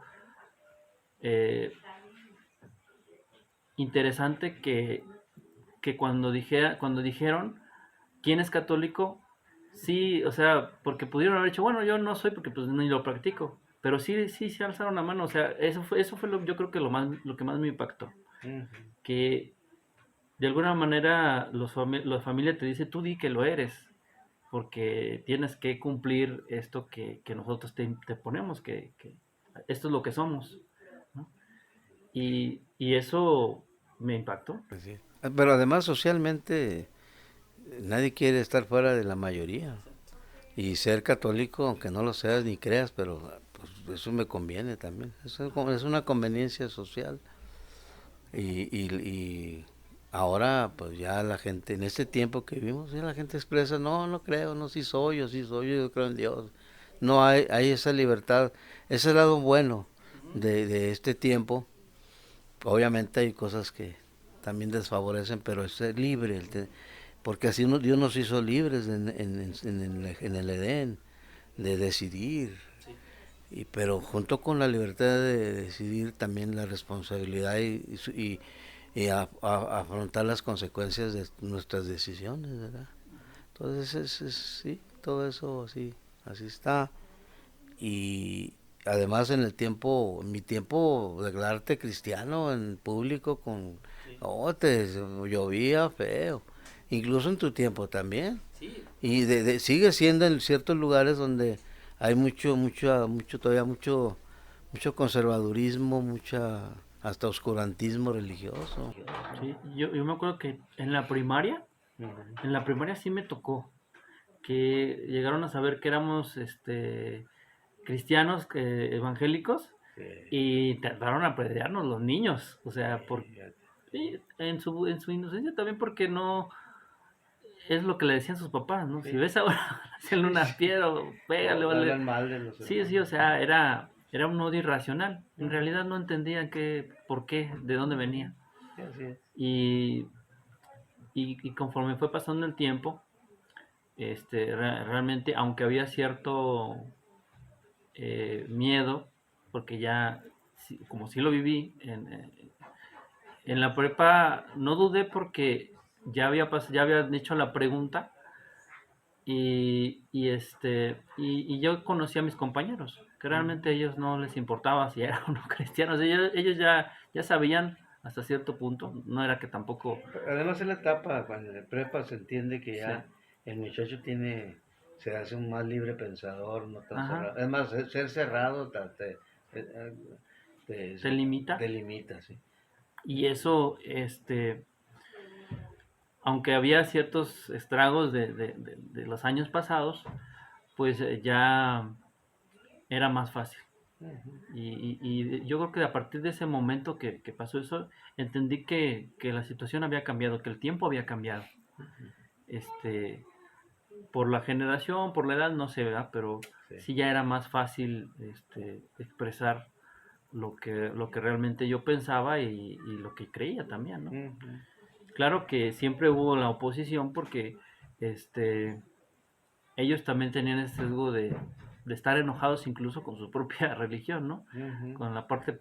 Speaker 1: eh, interesante que cuando dijeron quién es católico, sí, o sea, porque pudieron haber dicho, bueno, yo no soy porque pues ni lo practico, pero sí se alzaron la mano, o sea, eso fue yo creo que lo que más me impactó,
Speaker 3: Ujú.
Speaker 1: que de alguna manera la familia te dice, tú di que lo eres, porque tienes que cumplir esto que nosotros te ponemos, que esto es lo que somos, ¿no? Y eso me impactó.
Speaker 2: Así es. Pero además socialmente nadie quiere estar fuera de la mayoría. Y ser católico, aunque no lo seas ni creas, pero pues, eso me conviene también. Es una conveniencia social. Y ahora, pues ya la gente, en este tiempo que vivimos, ya la gente expresa, no creo, no, sí soy, yo creo en Dios. No hay esa libertad, ese lado bueno de este tiempo. Obviamente hay cosas que también desfavorecen, pero es ser libre, porque así Dios nos hizo libres en el Edén, de decidir.
Speaker 1: Sí.
Speaker 2: Pero junto con la libertad de decidir también la responsabilidad y afrontar las consecuencias de nuestras decisiones, ¿verdad? Entonces sí, todo eso así está. Y además en mi tiempo, declararte cristiano en público
Speaker 1: Sí.
Speaker 2: te llovía feo. Incluso en tu tiempo también.
Speaker 1: Sí.
Speaker 2: Y sigue siendo en ciertos lugares donde hay mucho conservadurismo, hasta oscurantismo religioso.
Speaker 1: Sí, yo me acuerdo que
Speaker 3: Ujú.
Speaker 1: en la primaria sí me tocó que llegaron a saber que éramos cristianos evangélicos
Speaker 3: Sí,
Speaker 1: y trataron a apedrearnos los niños, o sea,
Speaker 3: ya.
Speaker 1: sí, en su inocencia también porque no es lo que le decían sus papás, ¿no? Si
Speaker 3: Sí.
Speaker 1: ves ahora, hacerle una piedra, pégale,
Speaker 3: O
Speaker 1: vale.
Speaker 3: hablan mal de los
Speaker 1: Sí, sí, o
Speaker 3: hermanos.
Speaker 1: sea, era un odio irracional. En realidad no entendían por qué, de dónde venía.
Speaker 2: Sí, así es.
Speaker 1: Y, y conforme fue pasando el tiempo, realmente, aunque había cierto miedo, porque ya, como sí lo viví, en la prepa no dudé porque ya había hecho la pregunta y yo conocí a mis compañeros, que realmente a ellos no les importaba si eran o no cristianos, ellos ya sabían hasta cierto punto, no era que tampoco,
Speaker 2: Además en la etapa, cuando en la prepa se entiende que
Speaker 1: sí,
Speaker 2: ya el muchacho se hace un más libre pensador, no tan
Speaker 1: ajá,
Speaker 2: cerrado. Además, ser cerrado te
Speaker 1: te limita,
Speaker 2: delimita, sí.
Speaker 1: y eso, aunque había ciertos estragos de los años pasados, pues ya era más fácil. Y yo creo que a partir de ese momento que pasó eso, entendí que la situación había cambiado, que el tiempo había cambiado. Este, por la generación, por la edad, no sé, ¿verdad? Pero
Speaker 2: Sí.
Speaker 1: sí ya era más fácil expresar lo que realmente yo pensaba y lo que creía también, ¿no?
Speaker 2: Ujú.
Speaker 1: Claro que siempre hubo la oposición porque ellos también tenían ese sesgo de estar enojados incluso con su propia religión, ¿no?
Speaker 2: Ujú.
Speaker 1: Con la parte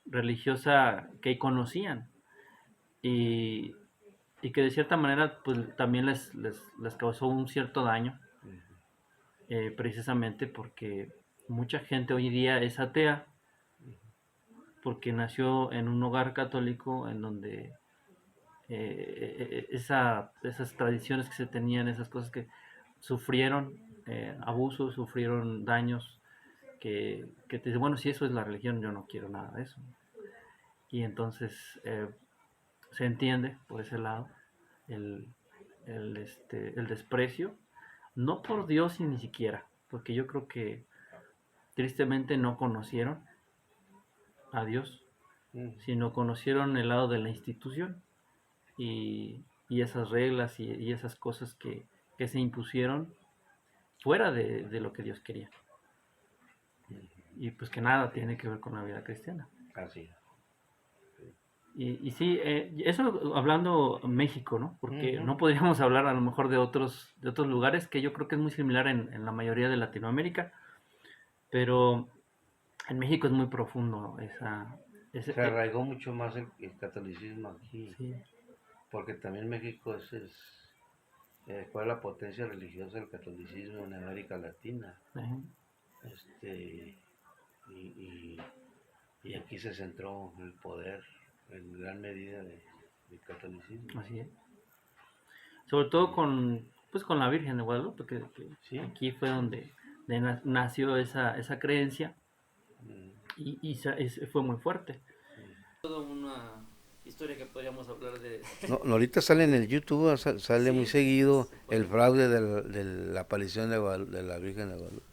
Speaker 1: religiosa que conocían y, y que de cierta manera pues también les causó un cierto daño, precisamente porque mucha gente hoy día es atea porque nació en un hogar católico en donde esas tradiciones que se tenían, esas cosas que sufrieron abusos, sufrieron daños, que te dicen, bueno, si eso es la religión, yo no quiero nada de eso. Y entonces se entiende por ese lado el, el desprecio, no por Dios ni siquiera, porque yo creo que tristemente no conocieron a Dios,
Speaker 2: Ujú.
Speaker 1: sino conocieron el lado de la institución y esas reglas y esas cosas que se impusieron fuera de lo que Dios quería. Y pues que nada tiene que ver con la vida cristiana.
Speaker 2: Así es.
Speaker 1: Y sí, eso hablando México, ¿no? Porque
Speaker 2: Ujú.
Speaker 1: no podríamos hablar a lo mejor de otros lugares que yo creo que es muy similar en la mayoría de Latinoamérica, pero en México es muy profundo
Speaker 2: Se arraigó mucho más el catolicismo aquí,
Speaker 1: sí,
Speaker 2: porque también México fue la potencia religiosa del catolicismo en América Latina.
Speaker 1: eh,
Speaker 2: Este, y, y- y aquí se centró el poder en gran medida del catolicismo.
Speaker 1: así es. Sobre todo pues con la Virgen de Guadalupe,
Speaker 2: Sí.
Speaker 1: que aquí fue donde nació esa creencia
Speaker 2: Mm,
Speaker 1: fue muy fuerte. Toda una historia que podríamos hablar de...
Speaker 2: No, ahorita sale en el YouTube, sale muy
Speaker 1: Sí,
Speaker 2: seguido
Speaker 1: se
Speaker 2: el
Speaker 1: puede-
Speaker 2: fraude de la aparición de la Virgen de Guadalupe.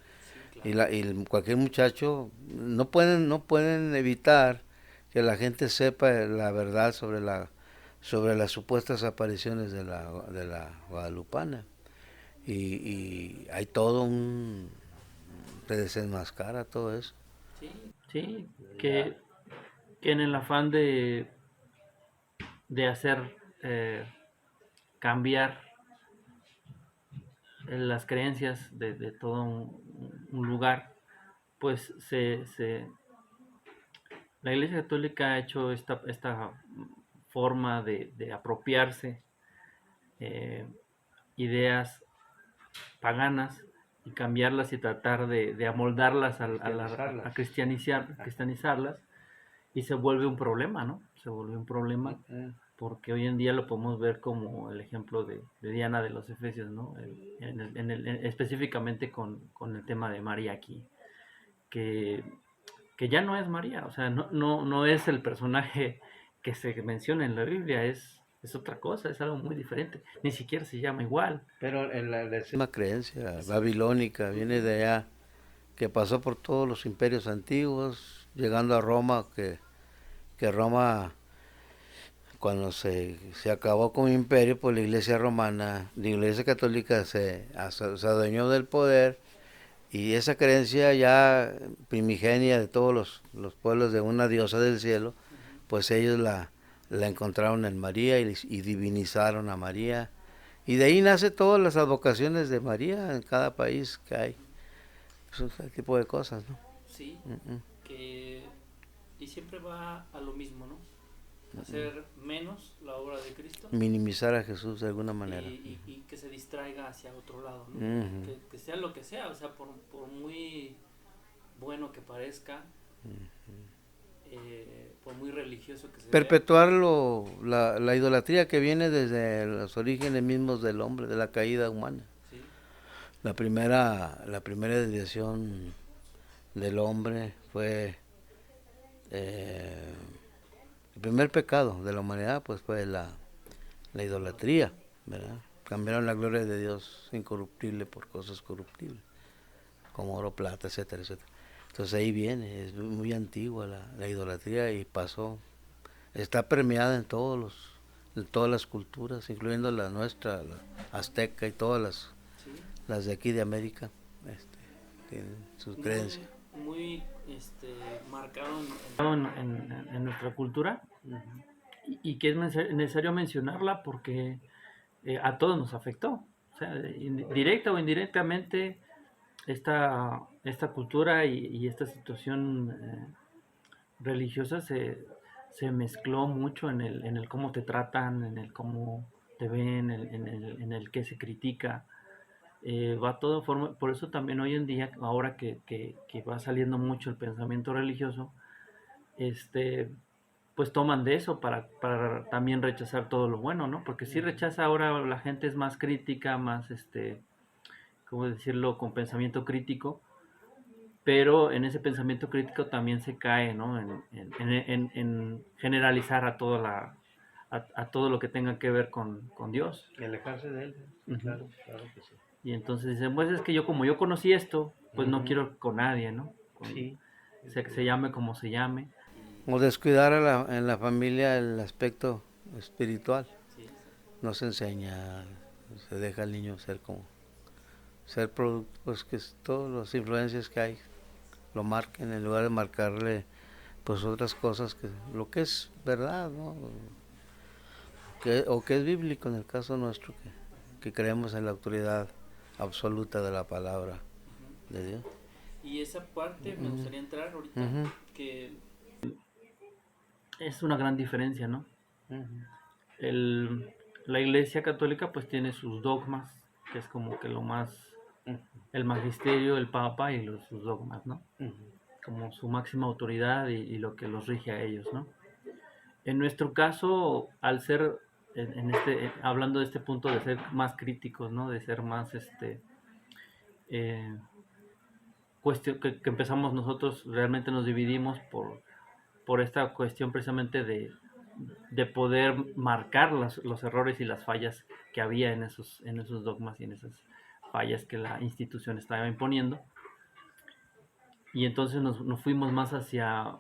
Speaker 1: sí,
Speaker 2: Y,
Speaker 1: claro.
Speaker 2: cualquier muchacho, no pueden evitar que la gente sepa la verdad sobre las supuestas apariciones de la guadalupana. Y hay todo te desenmascara todo eso.
Speaker 1: Sí,
Speaker 2: Ya.
Speaker 1: que en el afán de hacer cambiar las creencias de todo un lugar, pues la Iglesia Católica ha hecho esta forma de apropiarse eh, ideas paganas y cambiarlas y tratar de amoldarlas
Speaker 2: Cristianizarlas.
Speaker 1: cristianizarlas y se vuelve un problema, ¿no? Se vuelve un problema
Speaker 2: Mm.
Speaker 1: porque hoy en día lo podemos ver como el ejemplo de Diana de los Efesios, ¿no? Específicamente con el tema de María aquí, que, que ya no es María, o sea, no es el personaje que se menciona en la Biblia, es otra cosa, es algo muy diferente, ni siquiera se llama igual.
Speaker 2: Pero en la misma creencia babilónica viene de allá, que pasó por todos los imperios antiguos, llegando a Roma, que Roma, cuando se acabó con el imperio, pues la iglesia romana, la iglesia católica se adueñó del poder Y esa creencia ya primigenia de todos los pueblos de una diosa del cielo, pues ellos la encontraron en María y divinizaron a María. Y de ahí nace todas las advocaciones de María en cada país que hay. Pues, ese tipo de cosas, ¿no?
Speaker 1: Sí,
Speaker 2: Mm, mm,
Speaker 1: que y siempre va a lo mismo, ¿no? Hacer menos la obra de Cristo
Speaker 2: minimizar a Jesús de alguna manera.
Speaker 1: y que se distraiga hacia otro lado, ¿no?
Speaker 2: Ujú.
Speaker 1: Que sea lo que sea, o sea, por muy bueno que parezca, por muy religioso que se vea,
Speaker 2: Perpetuar la idolatría que viene desde los orígenes mismos del hombre, de la caída humana.
Speaker 1: ¿sí?
Speaker 2: La primera desviación del hombre fue el primer pecado de la humanidad, pues fue la idolatría, ¿verdad? Cambiaron la gloria de Dios incorruptible por cosas corruptibles, como oro, plata, etcétera, etcétera. Entonces ahí viene, es muy antigua la idolatría y pasó, está permeada en todas las culturas, incluyendo la nuestra, la azteca y todas
Speaker 1: ¿Sí?
Speaker 2: las de aquí de América, tienen sus creencias.
Speaker 1: Muy marcado en nuestra cultura y que es necesario mencionarla porque a todos nos afectó. O sea, directa o indirectamente, esta cultura y esta situación religiosa se mezcló mucho en el cómo te tratan, en el cómo te ven, en el que se critica. Va todo forma, por eso también hoy en día, ahora que va saliendo mucho el pensamiento religioso, este, pues toman de eso para también rechazar todo lo bueno, ¿no? Porque si rechaza ahora la gente es más crítica, más, ¿cómo decirlo?, con pensamiento crítico, pero en ese pensamiento crítico también se cae, ¿no? En generalizar a todo lo que tenga que ver con Dios.
Speaker 3: Y alejarse de él, sí,
Speaker 1: Ujú.
Speaker 3: claro, claro que sí.
Speaker 1: Y entonces dicen, pues es que yo como yo conocí esto, pues no
Speaker 3: Ujú.
Speaker 1: quiero con nadie, ¿no?
Speaker 3: Sí,
Speaker 1: Sea que se llame como se llame.
Speaker 2: O descuidar en la familia el aspecto espiritual.
Speaker 1: Sí, exacto.
Speaker 2: No se enseña, se deja al niño ser producto, pues que todas las influencias que hay lo marquen en lugar de marcarle pues otras cosas que lo que es verdad, ¿no? O que es bíblico en el caso nuestro, que creemos en la autoridad absoluta de la palabra
Speaker 1: Ujú.
Speaker 2: de Dios.
Speaker 1: Y esa parte me
Speaker 2: Ujú,
Speaker 1: gustaría entrar ahorita,
Speaker 2: ujú,
Speaker 1: que es una gran diferencia, ¿no?
Speaker 2: ujú.
Speaker 1: El, la Iglesia Católica pues tiene sus dogmas, que es como que lo más, el magisterio, el Papa y sus dogmas, ¿no? Como su máxima autoridad y lo que los rige a ellos, ¿no? En nuestro caso, al ser, hablando de este punto de ser más críticos, ¿no? De ser más, eh, cuestión que empezamos nosotros, realmente nos dividimos por esta cuestión precisamente de poder marcar los errores y las fallas que había en esos dogmas y en esas fallas que la institución estaba imponiendo. Y entonces nos fuimos más hacia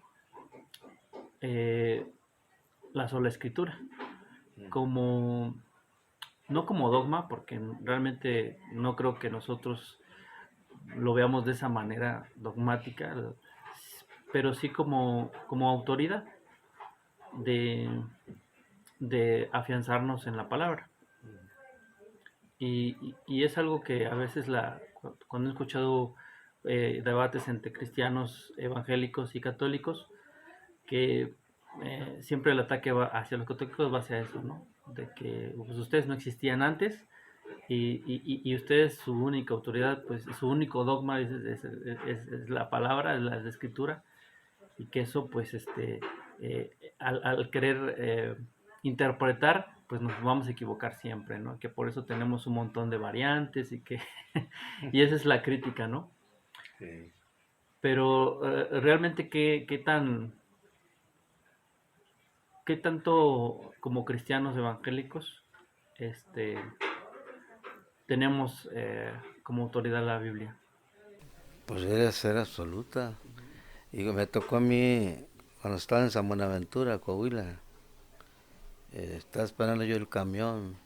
Speaker 1: eh, la sola escritura, como no como dogma, porque realmente no creo que nosotros lo veamos de esa manera dogmática, pero sí como autoridad de, de afianzarnos en la palabra. Y es algo que a veces cuando he escuchado debates entre cristianos evangélicos y católicos, que siempre el ataque va hacia los católicos va hacia eso, ¿no? De que pues, ustedes no existían antes y ustedes su única autoridad, pues su único dogma es la palabra, es la escritura, y que eso pues al querer interpretar pues nos vamos a equivocar siempre, ¿no? Que por eso tenemos un montón de variantes y que y esa es la crítica, ¿no?
Speaker 3: Sí.
Speaker 1: Pero realmente qué tanto como cristianos evangélicos este tenemos como autoridad la Biblia.
Speaker 2: Pues debe ser absoluta.
Speaker 1: Ujú.
Speaker 2: Y me tocó a mí cuando estaba en San Buenaventura, Coahuila. Estaba esperando yo el camión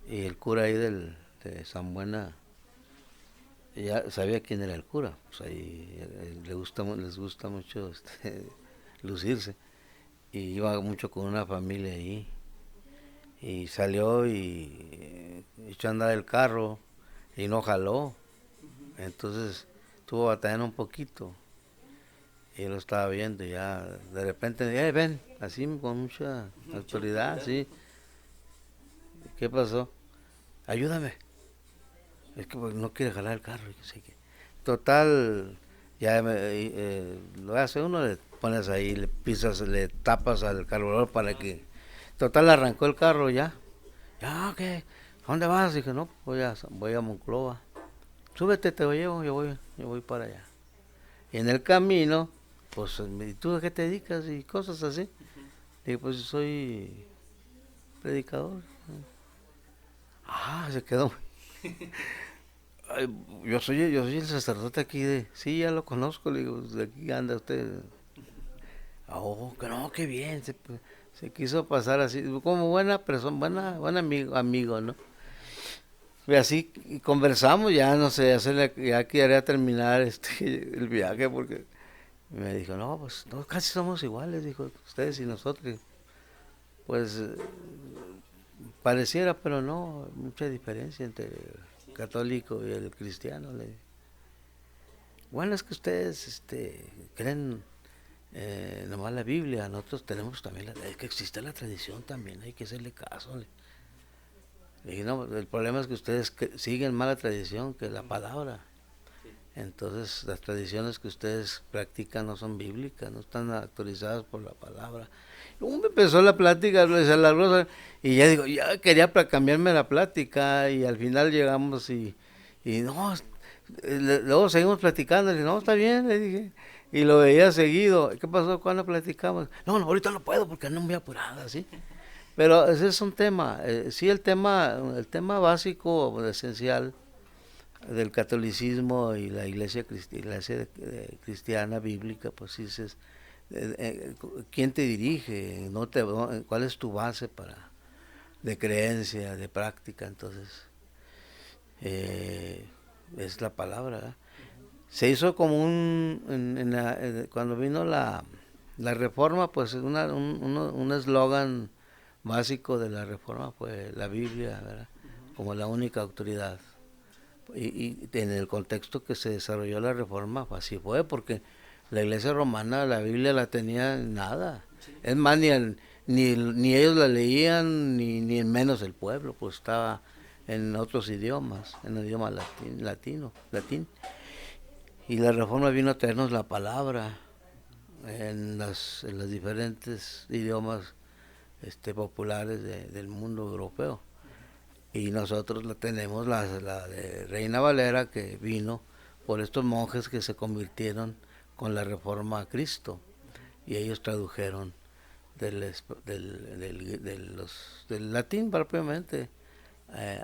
Speaker 2: y el cura ahí de San Buena ya sabía quién era el cura, pues ahí les gusta mucho lucirse, y iba mucho con una familia ahí, y salió y echó a andar el carro y no jaló, entonces estuvo batallando un poquito, y yo lo estaba viendo y ya de repente, ven, así con mucha autoridad, sí, ¿qué pasó? Ayúdame. Es que pues, no quiere jalar el carro. Y sé que. Total, ya lo hace uno, le pones ahí, le pisas, le tapas al carburador para que. Total, arrancó el carro ya. Ya, ¿qué? ¿A dónde vas? Dije, no, voy a Monclova. Súbete, te lo llevo, yo voy para allá. Y en el camino, pues, ¿y tú a qué te dedicas? Y cosas así. Dije, pues soy predicador. Se quedó. Ay, yo soy el sacerdote aquí de, sí, ya lo conozco, le digo, de aquí anda usted. Que no, qué bien, se quiso pasar así, como buena persona, buen amigo, ¿no? Y así y conversamos, ya no sé, ya quería terminar el viaje porque me dijo, no, pues no, casi somos iguales, dijo, ustedes y nosotros. Pues pareciera, pero no, mucha diferencia entre el católico y el cristiano. Bueno, es que ustedes creen nomás la Biblia, nosotros tenemos también, es que existe la tradición también, hay que hacerle caso. Le dije, no, el problema es que ustedes siguen más la tradición que la palabra. Entonces, las tradiciones que ustedes practican no son bíblicas, no están autorizadas por la palabra. Luego me empezó la plática, y ya digo, ya quería cambiarme la plática, y al final llegamos y no, luego seguimos platicando, le dije, no, está bien, le dije, y lo veía seguido. ¿Qué pasó cuando platicamos? No, ahorita no puedo porque ando muy apurada, ¿sí? Pero ese es un tema, sí, el tema básico, esencial del catolicismo y la iglesia cristiana bíblica, pues sí, ¿quién te dirige? ¿Cuál es tu base de creencia, de práctica? Entonces, es la palabra. Se hizo como cuando vino la reforma, pues un eslogan básico de la reforma fue la Biblia, ¿verdad? Como la única autoridad. Y en el contexto que se desarrolló la reforma, así fue, porque la iglesia romana, la Biblia la tenía nada. Es más, ni ellos la leían, ni en menos el pueblo, pues estaba en otros idiomas, en el idioma latín. Y la reforma vino a traernos la palabra en los diferentes idiomas populares del mundo europeo. Y nosotros tenemos la de Reina Valera, que vino por estos monjes que se convirtieron con la reforma a Cristo, y ellos tradujeron del latín propiamente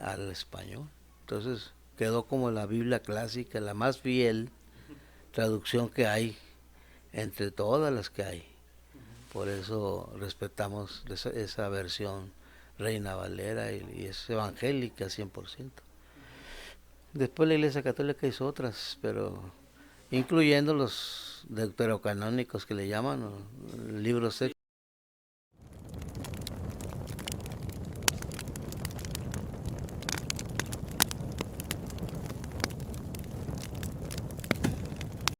Speaker 2: al español. Entonces quedó como la Biblia clásica, la más fiel traducción que hay entre todas las que hay. Por eso respetamos esa versión Reina Valera, y es evangélica 100%. Después la Iglesia Católica hizo otras, pero incluyendo los deuterocanónicos que le llaman, libros